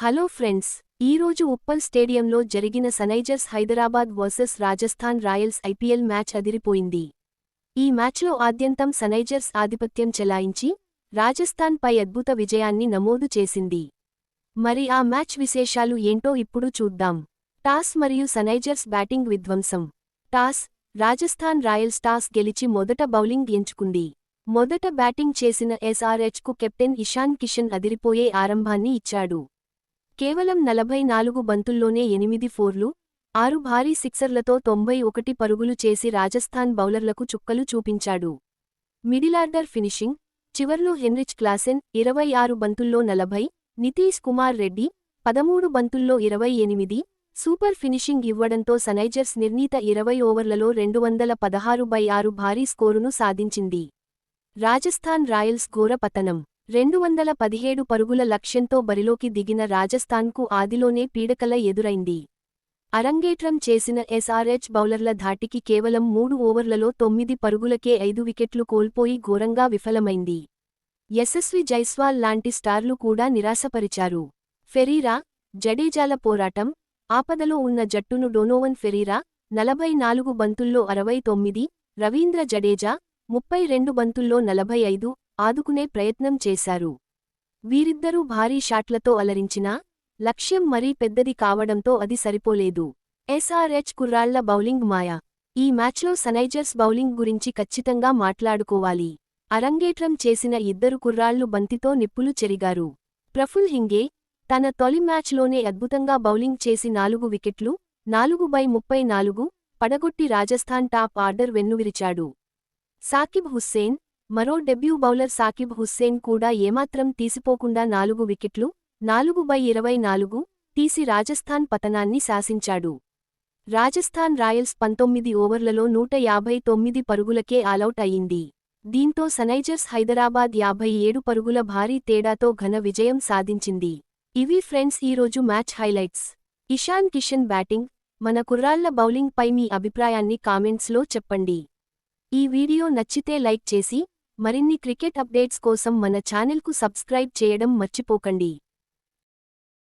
Hello friends, ఈరోజు ఉప్పల్ స్టేడియంలో జరిగిన Sunrisers Hyderabad versus Rajasthan Royals IPL match అదిరిపోయింది. ఈ మ్యాచ్లో ఆద్యంతం సన్రైజర్స్ ఆధిపత్యం చెలాయించి రాజస్థాన్పై అద్భుత విజయాన్ని నమోదు చేసింది. మరి ఆ మ్యాచ్ విశేషాలు ఏంటో ఇప్పుడు చూద్దాం. టాస్ మరియు సన్రైజర్స్ బ్యాటింగ్ విధ్వంసం. టాస్, రాజస్థాన్ రాయల్స్ టాస్ గెలిచి మొదట బౌలింగ్ ఎంచుకుంది. మొదట బ్యాటింగ్ చేసిన ఎస్ఆర్హెచ్కు కెప్టెన్ ఇషాన్ కిషన్ అదిరిపోయే ఆరంభాన్ని ఇచ్చాడు. కేవలం 44 బంతుల్లోనే 8 ఫోర్లు, 6 భారీ సిక్సర్లతో 91 పరుగులు చేసి రాజస్థాన్ బౌలర్లకు చుక్కలు చూపించాడు. మిడిలార్డర్ ఫినిషింగ్, చివర్లో హెన్రిచ్ క్లాసెన్ 26 బంతుల్లో 40, నితీశ్ కుమార్ రెడ్డి 13 బంతుల్లో 28 సూపర్ ఫినిషింగ్ ఇవ్వడంతో సన్రైజర్స్ నిర్ణీత 20 ఓవర్లలో 216/6 భారీ స్కోరును సాధించింది. రాజస్థాన్ రాయల్స్ ఘోర పతనం. 217 పరుగుల లక్ష్యంతో బరిలోకి దిగిన రాజస్థాన్కు ఆదిలోనే పీడకల ఎదురైంది. అరంగేట్రం చేసిన ఎస్ఆర్హెచ్ బౌలర్ల ధాటికి కేవలం 3 ఓవర్లలో 9 పరుగులకే 5 వికెట్లు కోల్పోయి ఘోరంగా విఫలమైంది. యశస్వి జైస్వాల్ లాంటి స్టార్లు కూడా నిరాశపరిచారు. ఫెరీరా, జడేజాల పోరాటం. ఆపదలో ఉన్న జట్టును డోనోవన్ ఫెరీరా 44 బంతుల్లో 69, రవీంద్ర జడేజా 32 బంతుల్లో 45 ఆదుకునే ప్రయత్నం చేశారు. వీరిద్దరూ భారీ షాట్లతో అలరించినా లక్ష్యం మరీ పెద్దది కావడంతో అది సరిపోలేదు. ఎస్ఆర్హెచ్ కుర్రాళ్ల బౌలింగ్ మాయ. ఈ మ్యాచ్లో సన్రైజర్స్ బౌలింగ్ గురించి ఖచ్చితంగా మాట్లాడుకోవాలి. అరంగేట్రం చేసిన ఇద్దరు కుర్రాళ్లు బంతితో నిప్పులు చెరిగారు. ప్రఫుల్ హింగే తన తొలి మ్యాచ్లోనే అద్భుతంగా బౌలింగ్ చేసి 4 వికెట్లు, 4/34 పడగొట్టి రాజస్థాన్ టాప్ ఆర్డర్ వెన్నువిరిచాడు. సాకిబ్ హుస్సేన్, మరో డెబ్యూ బౌలర్ సాకిబ్ హుస్సేన్ కూడా ఏమాత్రం తీసిపోకుండా 4 వికెట్లు, 4/24 తీసి రాజస్థాన్ పతనాన్ని శాసించాడు. రాజస్థాన్ రాయల్స్ 19 ఓవర్లలో 159 పరుగులకే ఆలౌట్ అయింది. దీంతో సన్రైజర్స్ హైదరాబాద్ 57 పరుగుల భారీ తేడాతో ఘన విజయం సాధించింది. ఇవి ఫ్రెండ్స్ ఈరోజు match highlights. Ishan Kishan batting, మన కుర్రాళ్ల బౌలింగ్ పై మీ అభిప్రాయాన్ని కామెంట్స్లో చెప్పండి. ఈ వీడియో నచ్చితే లైక్ చేసి, మరిన్ని క్రికెట్ అప్డేట్స్ కోసం మన ఛానెల్కు సబ్స్క్రైబ్ చేయడం మర్చిపోకండి.